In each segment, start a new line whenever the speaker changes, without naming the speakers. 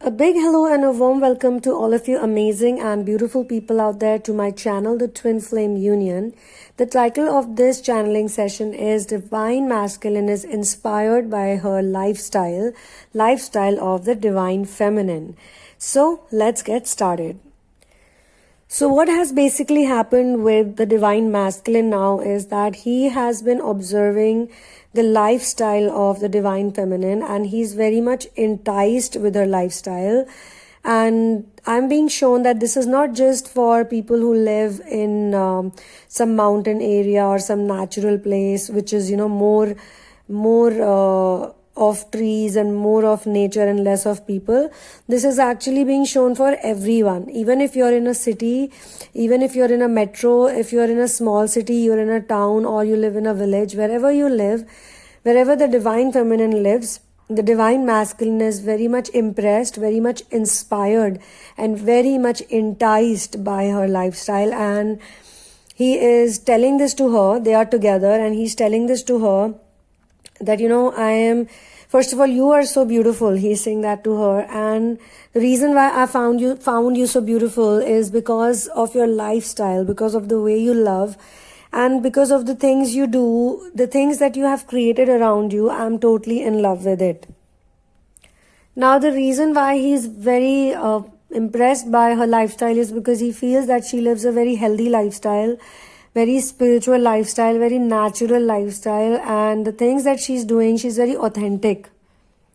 A big hello and a warm welcome to all of you amazing and beautiful people out there to my channel, the Twinflame Union. The title of this channeling session is Divine Masculine is inspired by her lifestyle of the Divine Feminine. So let's get started. So what has basically happened with the Divine Masculine now is that he has been observing the lifestyle of the Divine Feminine and he's very much enticed with her lifestyle. And I'm being shown that this is not just for people who live in some mountain area or some natural place, which is, more of trees and more of nature and less of people. This is actually being shown for everyone. Even if you're in a city, even if you're in a metro, if you're in a small city, you're in a town, or you live in a village, wherever you live, wherever the Divine Feminine lives, the Divine Masculine is very much impressed, very much inspired, and very much enticed by her lifestyle. And he is telling this to her. They are together and he's telling this to her that, first of all, you are so beautiful. He's saying that to her. And the reason why I found you so beautiful is because of your lifestyle, because of the way you love, and because of the things you do, the things that you have created around you. I'm totally in love with it. Now, the reason why he's very impressed by her lifestyle is because he feels that she lives a very healthy lifestyle, very spiritual lifestyle, very natural lifestyle, and the things that she's doing, she's very authentic.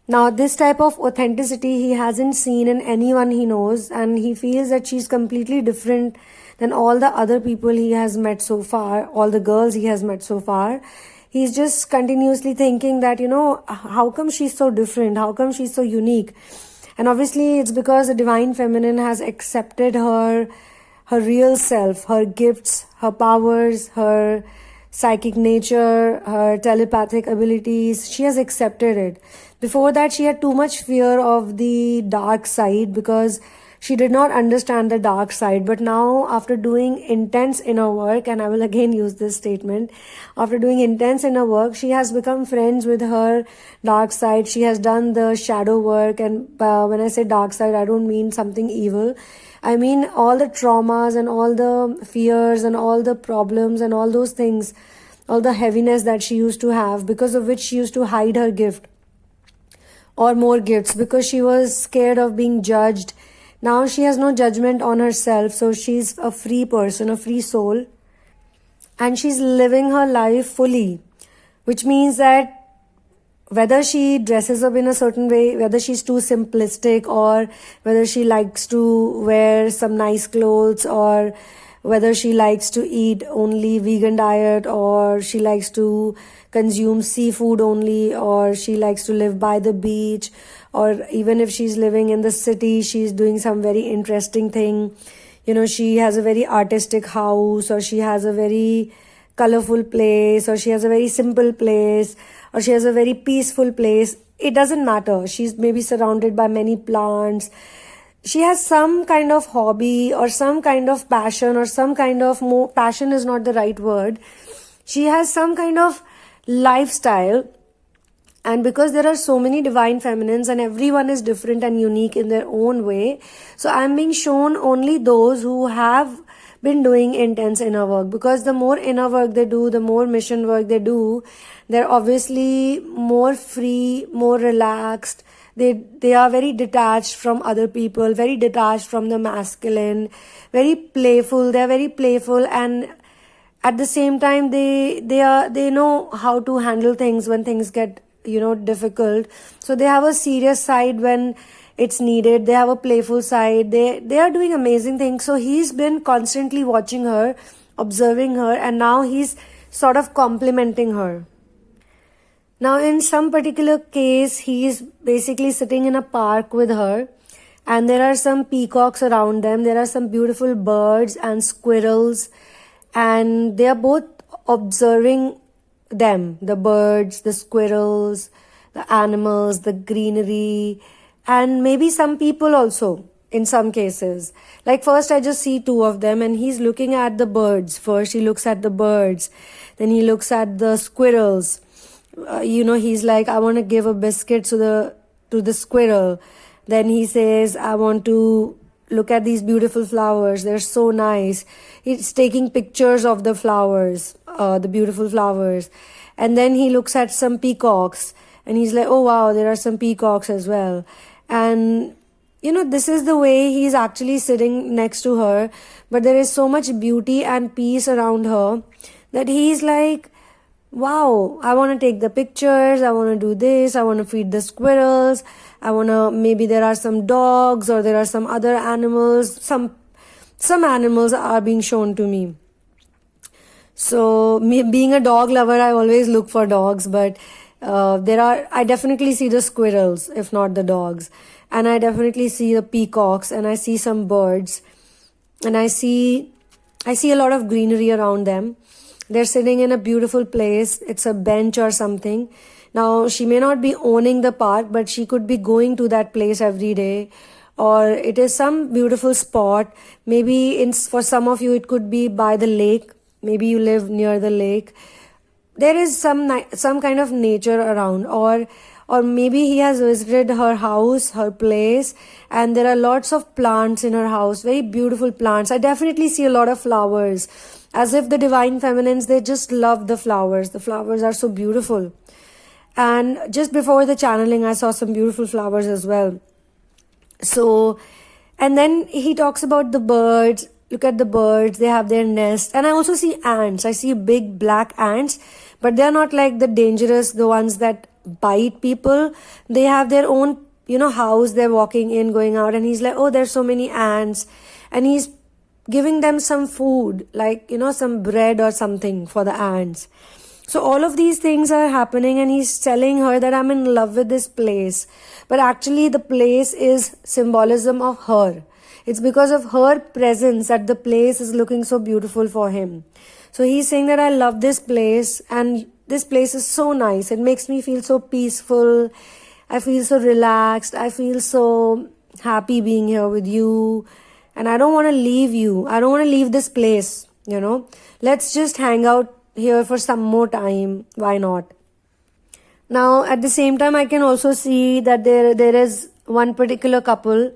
Now, this type of authenticity he hasn't seen in anyone he knows, and he feels that she's completely different than all the other people he has met so far, all the girls he has met so far. He's just continuously thinking that, how come she's so different? How come she's so unique? And obviously, it's because the Divine Feminine has accepted her real self, her gifts, her powers, her psychic nature, her telepathic abilities. She has accepted it. Before that, she had too much fear of the dark side because she did not understand the dark side. But now, after doing intense inner work, and I will again use this statement, after doing intense inner work, she has become friends with her dark side. She has done the shadow work. And when I say dark side, I don't mean something evil. I mean all the traumas and all the fears and all the problems and all those things, all the heaviness that she used to have, because of which she used to hide her gift or more gifts because she was scared of being judged. Now she has no judgment on herself, so she's a free person, a free soul, and she's living her life fully, which means that whether she dresses up in a certain way, whether she's too simplistic, or whether she likes to wear some nice clothes, or whether she likes to eat only vegan diet, or she likes to consume seafood only, or she likes to live by the beach, or even if she's living in the city, she's doing some very interesting thing. She has a very artistic house, or she has a very colorful place, or she has a very simple place, or she has a very peaceful place. It doesn't matter. She's maybe surrounded by many plants. She has some kind of hobby or some kind of passion, or some kind of passion is not the right word. She has some kind of lifestyle. And because there are so many Divine Feminines and everyone is different and unique in their own way, so I'm being shown only those who have been doing intense inner work, because the more inner work they do, the more mission work they do, they're obviously more free, more relaxed. They are very detached from other people, very detached from the masculine, very playful. They're very playful, and at the same time they know how to handle things when things get difficult. So they have a serious side when it's needed. They have a playful side. They are doing amazing things. So he's been constantly watching her, observing her, and now he's sort of complimenting her. Now, in some particular case, he's basically sitting in a park with her, and there are some peacocks around them. There are some beautiful birds and squirrels, and they are both observing them, the birds, the squirrels, the animals, the greenery, and maybe some people also in some cases. Like first I just see two of them, and he's looking at the birds. First he looks at the birds, then he looks at the squirrels. He's like, I want to give a biscuit to the squirrel. Then he says, I want to look at these beautiful flowers. They're so nice. He's taking pictures of the flowers, the beautiful flowers. And then he looks at some peacocks and he's like, oh wow, there are some peacocks as well. And this is the way he's actually sitting next to her. But there is so much beauty and peace around her that he's like, wow, I want to take the pictures, I want to do this, I want to feed the squirrels, maybe there are some dogs or there are some other animals, some animals are being shown to me. So me being a dog lover, I always look for dogs, but I definitely see the squirrels, if not the dogs. And I definitely see the peacocks, and I see some birds, and I see a lot of greenery around them. They're sitting in a beautiful place. It's a bench or something. Now, she may not be owning the park, but she could be going to that place every day. Or it is some beautiful spot. Maybe for some of you, it could be by the lake. Maybe you live near the lake. There is some kind of nature around. Or maybe he has visited her house, her place, and there are lots of plants in her house, very beautiful plants. I definitely see a lot of flowers. As if the divine feminines, they just love the flowers. The flowers are so beautiful. And just before the channeling, I saw some beautiful flowers as well. So, and then he talks about the birds. Look at the birds, they have their nest. And I also see ants. I see big black ants, but they're not like the dangerous, the ones that bite people. They have their own, house. They're walking in, going out, and he's like, oh, there's so many ants. And he's giving them some food, like, some bread or something for the ants. So all of these things are happening, and he's telling her that I'm in love with this place. But actually the place is symbolism of her. It's because of her presence that the place is looking so beautiful for him. So he's saying that I love this place, and this place is so nice. It makes me feel so peaceful. I feel so relaxed. I feel so happy being here with you. And I don't want to leave you. I don't want to leave this place, Let's just hang out here for some more time. Why not? Now, at the same time, I can also see that there is one particular couple.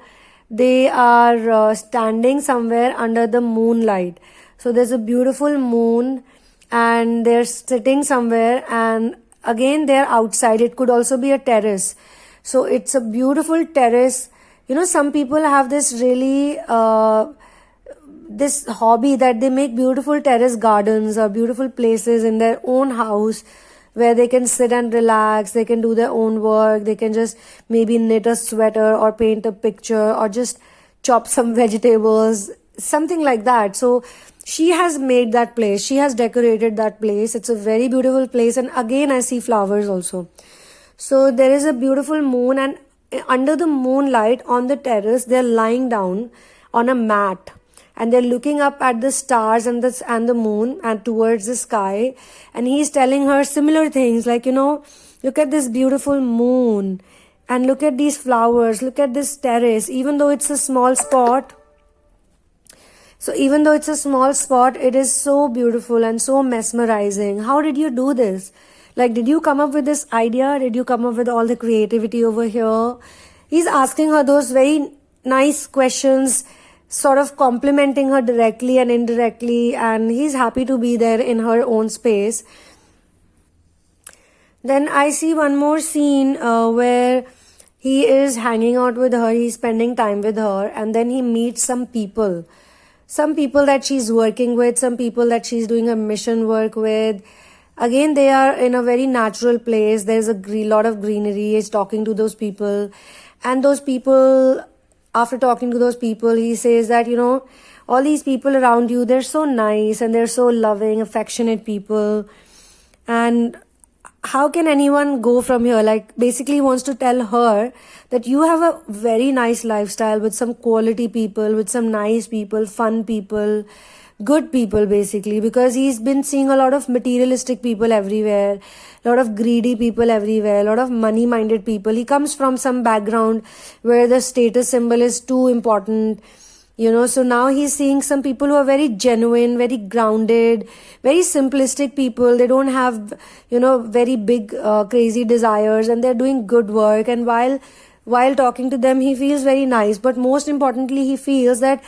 They are standing somewhere under the moonlight. So there's a beautiful moon, and they're sitting somewhere, and again they're outside. It could also be a terrace. So it's a beautiful terrace. Some people have this really this hobby that they make beautiful terrace gardens or beautiful places in their own house where they can sit and relax. They can do their own work. They can just maybe knit a sweater or paint a picture or just chop some vegetables, something like that. So she has made that place. She has decorated that place. It's a very beautiful place. And again, I see flowers also. So there is a beautiful moon, and under the moonlight on the terrace, they're lying down on a mat, and they're looking up at the stars and the moon and towards the sky. And he's telling her similar things like, look at this beautiful moon, and look at these flowers, look at this terrace. Even though it's a small spot, it is so beautiful and so mesmerizing. How did you do this? Like, did you come up with this idea? Did you come up with all the creativity over here? He's asking her those very nice questions, sort of complimenting her directly and indirectly, and he's happy to be there in her own space. Then I see one more scene where he is hanging out with her, he's spending time with her, and then he meets some people that she's working with, some people that she's doing a mission work with. Again, they are in a very natural place. There's a lot of greenery. He's talking to those people. And those people, after talking to those people, he says that, all these people around you, they're so nice and they're so loving, affectionate people. And how can anyone go from here? Like, basically he wants to tell her that you have a very nice lifestyle with some quality people, with some nice people, fun people, good people, basically, because he's been seeing a lot of materialistic people everywhere, a lot of greedy people everywhere, a lot of money-minded people. He comes from some background where the status symbol is too important, so now he's seeing some people who are very genuine, very grounded, very simplistic people. They don't have, very big, crazy desires, and they're doing good work. And while while talking to them, he feels very nice. But most importantly, he feels that,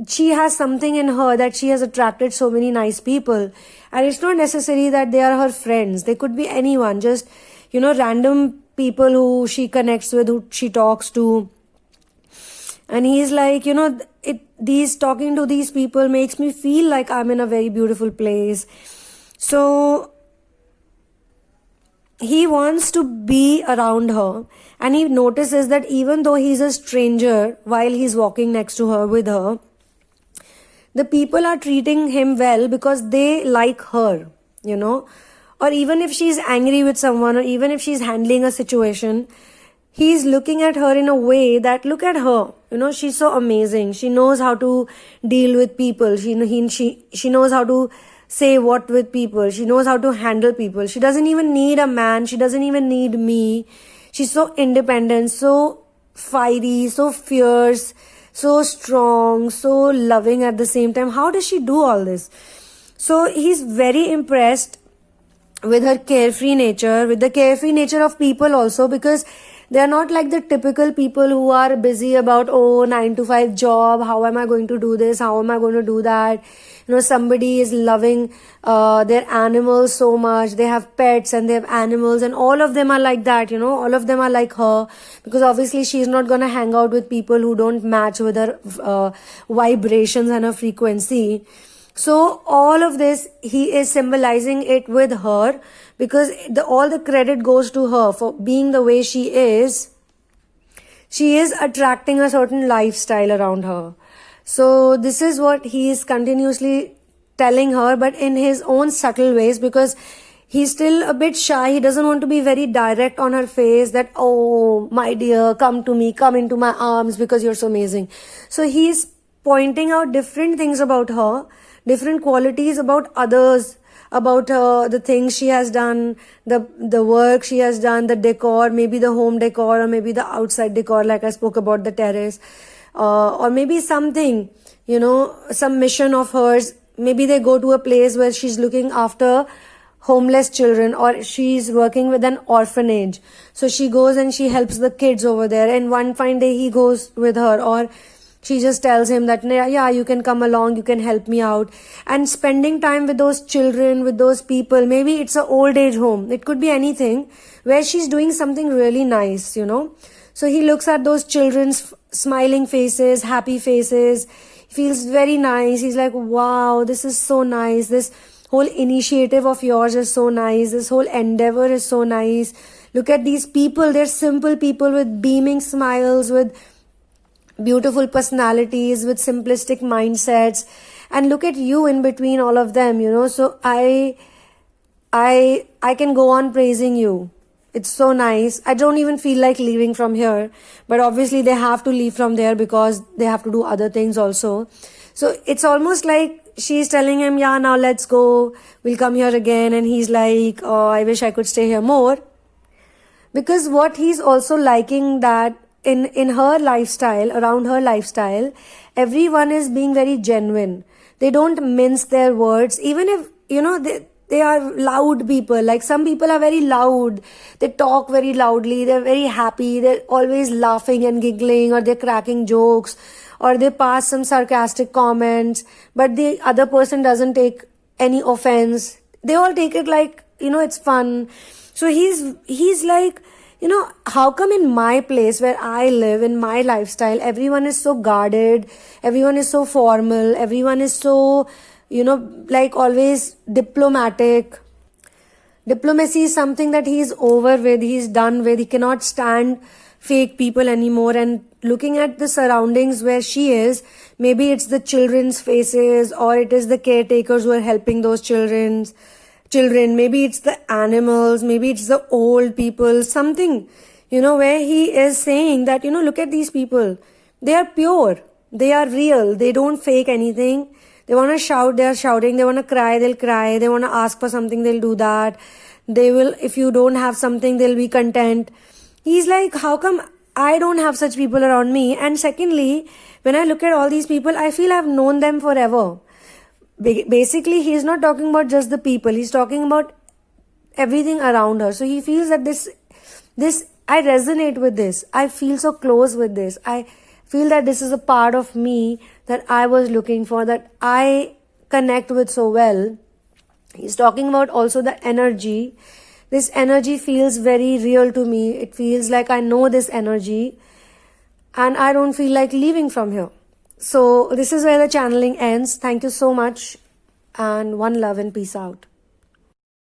she has something in her that she has attracted so many nice people. And it's not necessary that they are her friends. They could be anyone, just, random people who she connects with, who she talks to. And he's like, talking to these people makes me feel like I'm in a very beautiful place. So he wants to be around her, and he notices that even though he's a stranger, while he's walking next to her with her, the people are treating him well because they like her, or even if she's angry with someone, or even if she's handling a situation, he's looking at her in a way that, look at her, she's so amazing. She knows how to deal with people. She knows how to say what with people. She knows how to handle people. She doesn't even need a man. She doesn't even need me. She's so independent, so fiery, so fierce, so strong, so loving at the same time. How does she do all this? So he's very impressed with her carefree nature, with the carefree nature of people also, because they are not like the typical people who are busy about, 9 to 5 job, how am I going to do this, how am I going to do that. Somebody is loving their animals so much, they have pets and they have animals, and all of them are like that, all of them are like her, because obviously she's not going to hang out with people who don't match with her vibrations and her frequency. So all of this, he is symbolizing it with her, because all the credit goes to her for being the way she is. She is attracting a certain lifestyle around her. So this is what he is continuously telling her, but in his own subtle ways, because he's still a bit shy. He doesn't want to be very direct on her face that, oh, my dear, come to me, come into my arms because you're so amazing. So he's pointing out different things about her, different qualities about others, about the things she has done, the work she has done, the decor, maybe the home decor, or maybe the outside decor, like I spoke about the terrace, or maybe something, some mission of hers. Maybe they go to a place where she's looking after homeless children, or she's working with an orphanage. So she goes and she helps the kids over there, and one fine day he goes with her, or she just tells him that, yeah, you can come along, you can help me out. And spending time with those children, with those people, maybe it's an old age home, it could be anything, where she's doing something really nice, So he looks at those children's smiling faces, happy faces, feels very nice. He's like, wow, this is so nice. This whole initiative of yours is so nice. This whole endeavor is so nice. Look at these people. They're simple people with beaming smiles, with beautiful personalities, with simplistic mindsets. And look at you in between all of them, So I can go on praising you. It's so nice. I don't even feel like leaving from here. But obviously they have to leave from there because they have to do other things also. So it's almost like she's telling him, yeah, now let's go. We'll come here again. And he's like, oh, I wish I could stay here more. Because what he's also liking that in her lifestyle, around her lifestyle, everyone is being very genuine. They don't mince their words. Even if, they are loud people. Like some people are very loud. They talk very loudly. They're very happy. They're always laughing and giggling, or they're cracking jokes, or they pass some sarcastic comments, but the other person doesn't take any offense. They all take it like, it's fun. So he's like, how come in my place where I live, in my lifestyle, everyone is so guarded, everyone is so formal, everyone is so, like always diplomatic. Diplomacy is something that he's over with, he's done with. He cannot stand fake people anymore. And looking at the surroundings where she is, maybe it's the children's faces, or it is the caretakers who are helping those children, maybe it's the animals, maybe it's the old people, something, where he is saying that, look at these people. They are pure. They are real. They don't fake anything. They want to shout, they are shouting. They want to cry, they'll cry. They want to ask for something, they'll do that. They will, if you don't have something, they'll be content. He's like, how come I don't have such people around me? And secondly, when I look at all these people, I feel I've known them forever. Basically, he's not talking about just the people. He's talking about everything around her. So he feels that this I resonate with this. I feel so close with this. I feel that this is a part of me that I was looking for, that I connect with so well. He's talking about also the energy. This energy feels very real to me. It feels like I know this energy and I don't feel like leaving from here. So this is where the channeling ends. Thank you so much, and one love and peace out.